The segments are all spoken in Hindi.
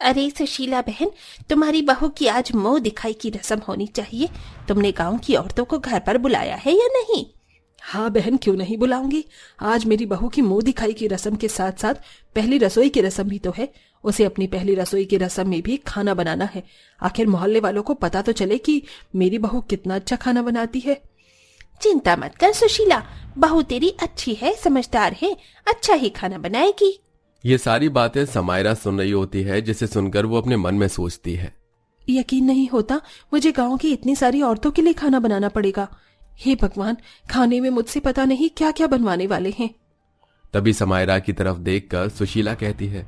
अरे सुशीला बहन, तुम्हारी बहू की आज मुंह दिखाई की रस्म होनी चाहिए। तुमने गांव की औरतों को घर पर बुलाया है या नहीं? हाँ बहन, क्यों नहीं बुलाऊंगी। आज मेरी बहू की मुंह दिखाई की रस्म के साथ साथ पहली रसोई की रस्म भी तो है। उसे अपनी पहली रसोई की रस्म में भी खाना बनाना है। आखिर मोहल्ले वालों को पता तो चले कि मेरी बहू कितना अच्छा खाना बनाती है। चिंता मत कर सुशीला, बहू तेरी अच्छी है, समझदार है, अच्छा ही खाना बनाएगी। ये सारी बातें समायरा सुन रही होती है, जिसे सुनकर वो अपने मन में सोचती है। यकीन नहीं होता, मुझे गांव की इतनी सारी औरतों के लिए खाना बनाना पड़ेगा। हे भगवान, खाने में मुझसे पता नहीं क्या क्या बनवाने वाले हैं। तभी समायरा की तरफ देखकर सुशीला कहती है,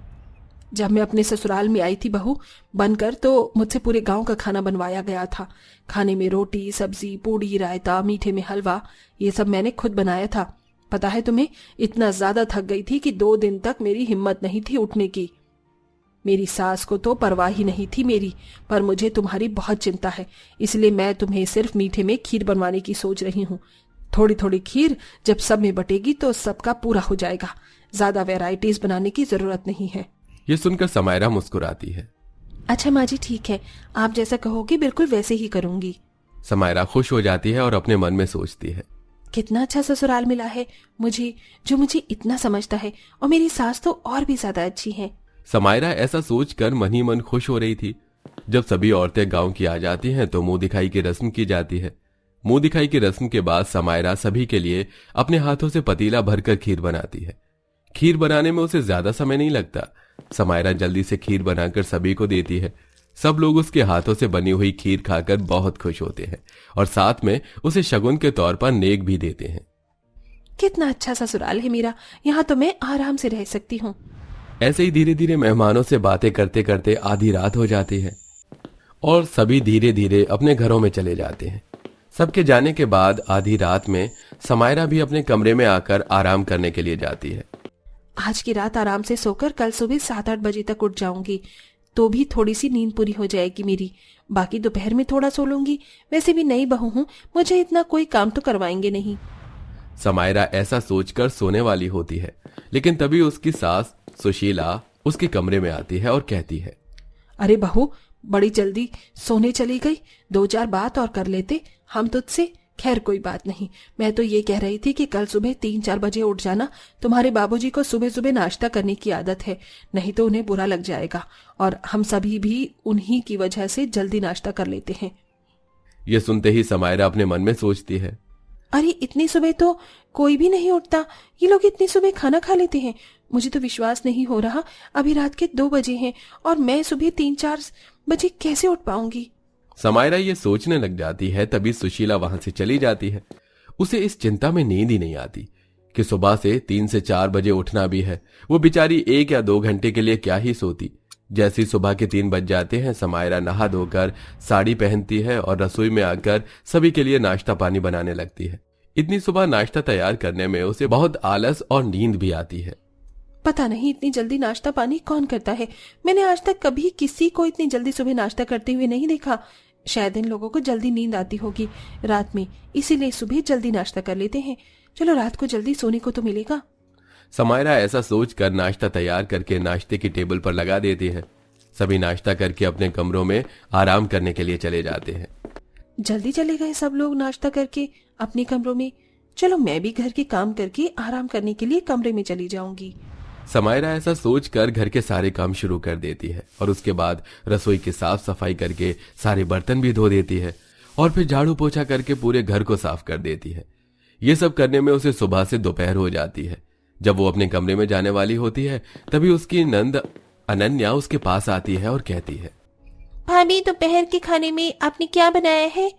जब मैं अपने ससुराल में आई थी बहू बनकर, तो मुझसे पूरे गांव का खाना बनवाया गया था। खाने में रोटी, सब्जी, पूड़ी, रायता, मीठे में हलवा, ये सब मैंने खुद बनाया था। पता है तुम्हें, इतना ज्यादा थक गई थी कि 2 दिन तक मेरी हिम्मत नहीं थी उठने की। मेरी सास को तो परवाह ही नहीं थी मेरी, पर मुझे तुम्हारी बहुत चिंता है, इसलिए मैं तुम्हें सिर्फ मीठे में खीर बनवाने की सोच रही हूँ। थोड़ी थोड़ी खीर जब सब में बटेगी तो सबका पूरा हो जाएगा। ज्यादा वैरायटीज बनाने की जरूरत नहीं है। ये सुनकर समायरा मुस्कुराती है। अच्छा माँ जी, ठीक है, आप जैसा कहोगे बिल्कुल वैसे ही करूंगी। समायरा खुश हो जाती है और अपने मन में सोचती है, कितना अच्छा ससुराल मिला है मुझे, जो मुझे इतना समझता है, और मेरी सास तो और भी ज्यादा अच्छी है। समायरा ऐसा सोचकर मन ही मन खुश हो रही थी। जब सभी औरतें गांव की आ जाती हैं तो मुंह दिखाई की रस्म की जाती है। मुंह दिखाई की रस्म के बाद समायरा सभी के लिए अपने हाथों से पतीला भरकर खीर बनाती है। खीर बनाने में उसे ज्यादा समय नहीं लगता। समायरा जल्दी से खीर बनाकर सभी को देती है। सब लोग उसके हाथों से बनी हुई खीर खाकर बहुत खुश होते हैं और साथ में उसे शगुन के तौर पर नेक भी देते हैं। कितना अच्छा ससुराल है मेरा, यहाँ तो मैं आराम से रह सकती हूँ। ऐसे ही धीरे धीरे मेहमानों से बातें करते करते आधी रात हो जाती है और सभी धीरे धीरे अपने घरों में चले जाते हैं। सबके जाने के बाद आधी रात में समायरा भी अपने कमरे में आकर आराम करने के लिए जाती है। आज की रात आराम से सोकर कल सुबह 7-8 बजे तक उठ जाऊंगी, तो भी थोड़ी सी नींद पूरी हो जाएगी मेरी। बाकी दोपहर में थोड़ा सो लूंगी। वैसे भी नई बहू हूँ, मुझे इतना कोई काम तो करवाएंगे नहीं। समायरा ऐसा सोचकर सोने वाली होती है, लेकिन तभी उसकी सास सुशीला उसके कमरे में आती है और कहती है, अरे बहू, बड़ी जल्दी सोने चली गई, 2-4 बात और कर लेते हम तुझसे। खैर कोई बात नहीं, मैं तो ये कह रही थी कि कल सुबह 3-4 बजे उठ जाना। तुम्हारे बाबूजी को सुबह सुबह नाश्ता करने की आदत है, नहीं तो उन्हें बुरा लग जाएगा, और हम सभी भी उन्हीं की वजह से जल्दी नाश्ता कर लेते हैं। ये सुनते ही समायरा अपने मन में सोचती है, अरे इतनी सुबह तो कोई भी नहीं उठता, ये लोग इतनी सुबह खाना खा लेते हैं। मुझे तो विश्वास नहीं हो रहा, अभी रात के 2 बजे हैं और मैं सुबह 3-4 बजे कैसे उठ पाऊंगी। समायरा ये सोचने लग जाती है। तभी सुशीला वहां से चली जाती है। उसे इस चिंता में नींद ही नहीं आती कि सुबह से 3 से 4 बजे उठना भी है। वो बेचारी 1 या 2 घंटे के लिए क्या ही सोती। जैसे ही सुबह के 3 बज जाते हैं, समायरा नहा धोकर साड़ी पहनती है और रसोई में आकर सभी के लिए नाश्ता पानी बनाने लगती है। इतनी सुबह नाश्ता तैयार करने में उसे बहुत आलस और नींद भी आती है। पता नहीं इतनी जल्दी नाश्ता पानी कौन करता है। मैंने आज तक कभी किसी को इतनी जल्दी सुबह नाश्ता करते हुए नहीं देखा। शायद इन लोगों को जल्दी नींद आती होगी रात में, इसीलिए सुबह जल्दी नाश्ता कर लेते हैं। चलो रात को जल्दी सोने को तो मिलेगा। समायरा ऐसा सोचकर नाश्ता तैयार करके नाश्ते की टेबल पर लगा देती है। सभी नाश्ता करके अपने कमरों में आराम करने के लिए चले जाते हैं। जल्दी चले गए सब लोग नाश्ता करके अपने कमरों में। चलो मैं भी घर के काम करके आराम करने के लिए कमरे में चली जाऊंगी। समायरा ऐसा सोचकर घर के सारे काम शुरू कर देती है और उसके बाद रसोई की साफ सफाई करके सारे बर्तन भी धो देती है और फिर झाड़ू पोछा करके पूरे घर को साफ कर देती है। ये सब करने में उसे सुबह से दोपहर हो जाती है। जब वो अपने कमरे में जाने वाली होती है, तभी उसकी नंद अनन्या उसके पास आती है और कहती है, भाभी दोपहर के खाने में आपने क्या बनाया है?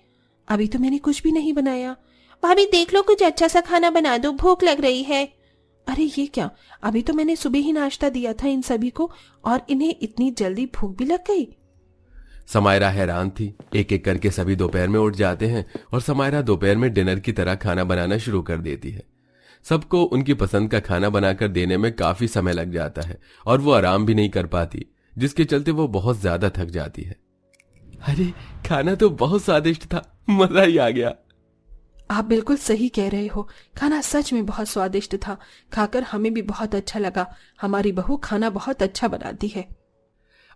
अभी तो मैंने कुछ भी नहीं बनाया। भाभी देख लो, कुछ अच्छा सा खाना बना दो, भूख लग रही है। अरे ये क्या, अभी तो मैंने सुबह ही नाश्ता दिया था इन सभी को, और इन्हें इतनी जल्दी भूख भी लग गई। समायरा हैरान थी। एक एक करके सभी दोपहर में उठ जाते हैं और समायरा दोपहर में डिनर की तरह खाना बनाना शुरू कर देती है। सबको उनकी पसंद का खाना बनाकर देने में काफी समय लग जाता है और वो आराम भी नहीं कर पाती, जिसके चलते वो बहुत ज्यादा थक जाती है। अरे खाना तो बहुत स्वादिष्ट था, मजा ही आ गया। आप बिल्कुल सही कह रहे हो, खाना सच में बहुत स्वादिष्ट था। खाकर हमें भी बहुत अच्छा लगा। हमारी बहू खाना बहुत अच्छा बनाती है।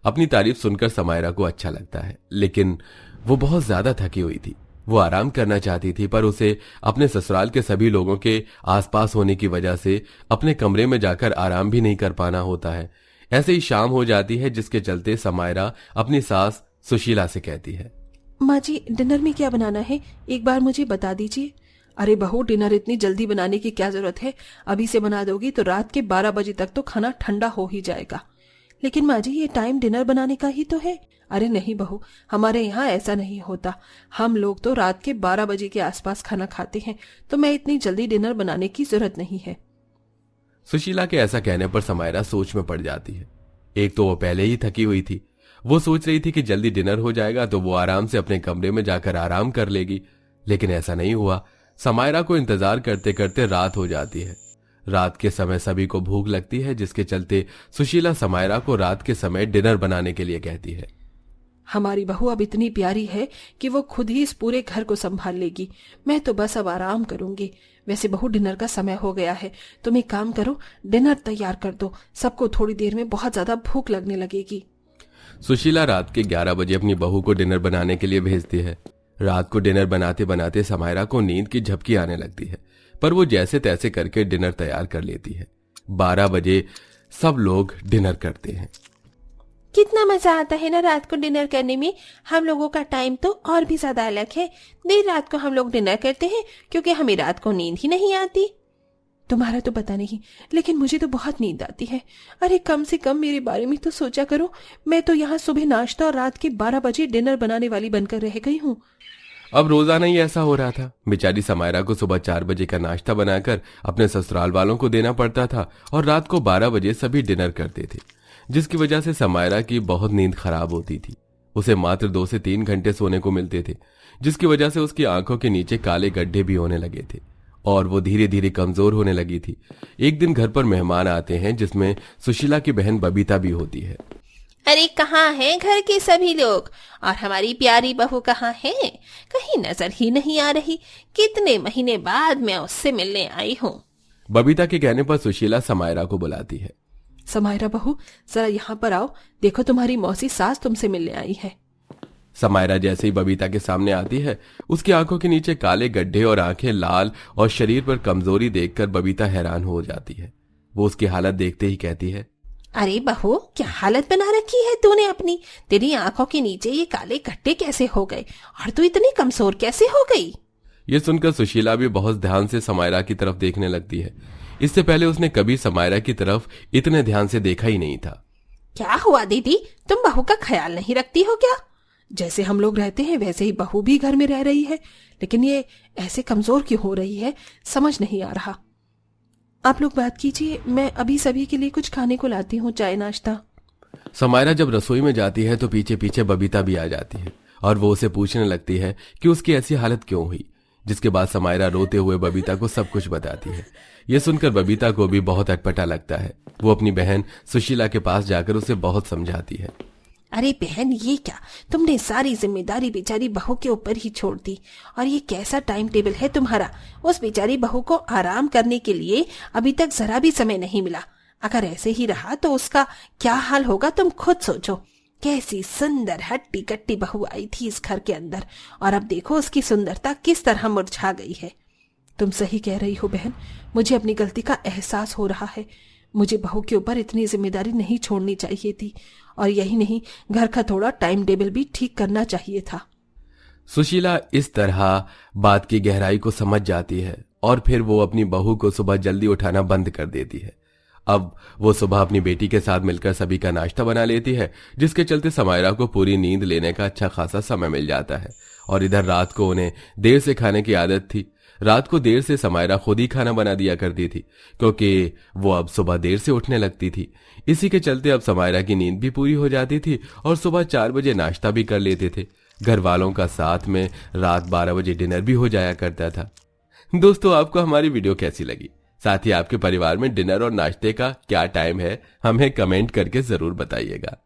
अपनी तारीफ सुनकर समायरा को अच्छा लगता है, लेकिन वो बहुत ज्यादा थकी हुई थी। वो आराम करना चाहती थी, पर उसे अपने ससुराल के सभी लोगों के आसपास होने की वजह से अपने कमरे में जाकर आराम भी नहीं कर पाना होता है। ऐसे ही शाम हो जाती है, जिसके चलते समायरा अपनी सास सुशीला से कहती है, माँ जी, डिनर में क्या बनाना है, एक बार मुझे बता दीजिए। अरे बहू, डिनर इतनी जल्दी बनाने की क्या जरूरत है, अभी से बना दोगी तो रात के 12 बजे तक तो खाना ठंडा हो ही जाएगा। लेकिन माँ जी, ये टाइम डिनर बनाने का ही तो है। अरे नहीं बहू, हमारे यहाँ ऐसा नहीं होता। हम लोग तो रात के 12 बजे के आसपास खाना खाते हैं, तो मैं इतनी जल्दी डिनर बनाने की जरूरत नहीं है। सुशीला के ऐसा कहने पर समायरा सोच में पड़ जाती है। एक तो वो पहले ही थकी हुई थी, वो सोच रही थी कि जल्दी डिनर हो जाएगा तो वो आराम से अपने कमरे में जाकर आराम कर लेगी, लेकिन ऐसा नहीं हुआ। समायरा को इंतजार करते करते रात हो जाती है। रात के समय सभी को भूख लगती है, जिसके चलते सुशीला समायरा को रात के समय डिनर बनाने के लिए कहती है। हमारी बहू अब इतनी प्यारी है कि वो खुद ही इस पूरे घर को संभाल लेगी। मैं तो बस अब आराम करूंगी। वैसे बहू, डिनर का समय हो गया है, तुम एक काम करो, डिनर तैयार कर दो। सबको थोड़ी देर में बहुत ज्यादा भूख लगने लगेगी। सुशीला रात के 11 बजे अपनी बहू को डिनर बनाने के लिए भेजती है। रात को डिनर बनाते बनाते समायरा को नींद की झपकी आने लगती है, पर वो जैसे तैसे करके डिनर तैयार कर लेती है। 12 बजे सब लोग डिनर करते हैं। कितना मजा आता है ना रात को डिनर करने में। हम लोगों का टाइम तो और भी ज्यादा अलग है। देर रात को हम लोग डिनर करते हैं क्योंकि हमें रात को नींद ही नहीं आती। तुम्हारा तो पता नहीं, लेकिन मुझे तो बहुत नींद आती है। अरे कम से कम मेरे बारे में तो सोचा करो। मैं तो यहाँ सुबह नाश्ता और रात के 12 बजे डिनर बनाने वाली बनकर रह गई हूँ। अब रोजाना ही ऐसा हो रहा था। बेचारी समायरा को सुबह 4 बजे का नाश्ता बनाकर अपने ससुराल वालों को देना पड़ता था और रात को 12 बजे सभी डिनर करते थे, जिसकी वजह से समायरा की बहुत नींद खराब होती थी। उसे मात्र 2 से 3 घंटे सोने को मिलते थे, जिसकी वजह से उसकी आंखों के नीचे काले गड्ढे भी होने लगे थे और वो धीरे धीरे कमजोर होने लगी थी। एक दिन घर पर मेहमान आते हैं, जिसमें सुशीला की बहन बबीता भी होती है। अरे कहाँ हैं घर के सभी लोग, और हमारी प्यारी बहू कहाँ है? कहीं नजर ही नहीं आ रही। कितने महीने बाद मैं उससे मिलने आई हूँ। बबीता के कहने पर सुशीला समायरा को बुलाती है। समायरा बहू, जरा यहाँ पर आओ, देखो तुम्हारी मौसी सास तुमसे मिलने आई है। समायरा जैसे ही बबीता के सामने आती है, उसकी आंखों के नीचे काले गड्ढे और आंखें लाल और शरीर पर कमजोरी देखकर बबीता हैरान हो जाती है। वो उसकी हालत देखते ही कहती है, अरे बहू, क्या हालत बना रखी है तूने अपनी। तेरी आंखों के नीचे ये काले गड्ढे कैसे हो गए और तू इतनी कमजोर कैसे हो गई? ये सुनकर सुशीला भी बहुत ध्यान से समायरा की तरफ देखने लगती है। इससे पहले उसने कभी समायरा की तरफ इतने ध्यान से देखा ही नहीं था। क्या हुआ दीदी, तुम बहू का ख्याल नहीं रखती हो क्या? जैसे हम लोग रहते हैं वैसे ही बहू भी घर में रह रही है, लेकिन ये ऐसे कमजोर क्यों हो रही है, समझ नहीं आ रहा। आप लोग बात कीजिए, मैं अभी सभी के लिए कुछ खाने को लाती हूँ, चाय नाश्ता। समायरा जब रसोई में जाती है तो पीछे पीछे बबीता भी आ जाती है और वो उसे पूछने लगती है कि उसकी ऐसी हालत क्यों हुई, जिसके बाद समायरा रोते हुए बबीता को सब कुछ बताती है। ये सुनकर बबीता को भी बहुत अटपटा लगता है। वो अपनी बहन सुशीला के पास जाकर उसे बहुत समझाती है। अरे बहन, ये क्या, तुमने सारी जिम्मेदारी बेचारी बहू के ऊपर ही छोड़ दी। और ये कैसा टाइम टेबल है तुम्हारा? उस बेचारी बहू को आराम करने के लिए अभी तक जरा भी समय नहीं मिला। अगर ऐसे ही रहा तो उसका क्या हाल होगा, तुम खुद सोचो। कैसी सुंदर हट्टी कट्टी बहू आई थी इस घर के अंदर, और अब देखो उसकी सुंदरता किस तरह मुरझा गई है। तुम सही कह रही हो बहन, मुझे अपनी गलती का एहसास हो रहा है। मुझे बहू के ऊपर इतनी जिम्मेदारी नहीं छोड़नी चाहिए थी, और यही नहीं, घर का थोड़ा टाइम टेबल भी ठीक करना चाहिए था। सुशीला इस तरह बात की गहराई को समझ जाती है और फिर वो अपनी बहू को सुबह जल्दी उठाना बंद कर देती है। अब वो सुबह अपनी बेटी के साथ मिलकर सभी का नाश्ता बना लेती है, जिसके चलते समायरा को पूरी नींद लेने का अच्छा खासा समय मिल जाता है। और इधर रात को उन्हें देर से खाने की आदत थी। रात को देर से समायरा खुद ही खाना बना दिया करती थी, क्योंकि वो अब सुबह देर से उठने लगती थी। इसी के चलते अब समायरा की नींद भी पूरी हो जाती थी और सुबह 4 बजे नाश्ता भी कर लेते थे। घर वालों का साथ में रात 12 बजे डिनर भी हो जाया करता था। दोस्तों, आपको हमारी वीडियो कैसी लगी? साथ ही आपके परिवार में डिनर और नाश्ते का क्या टाइम है, हमें कमेंट करके जरूर बताइएगा।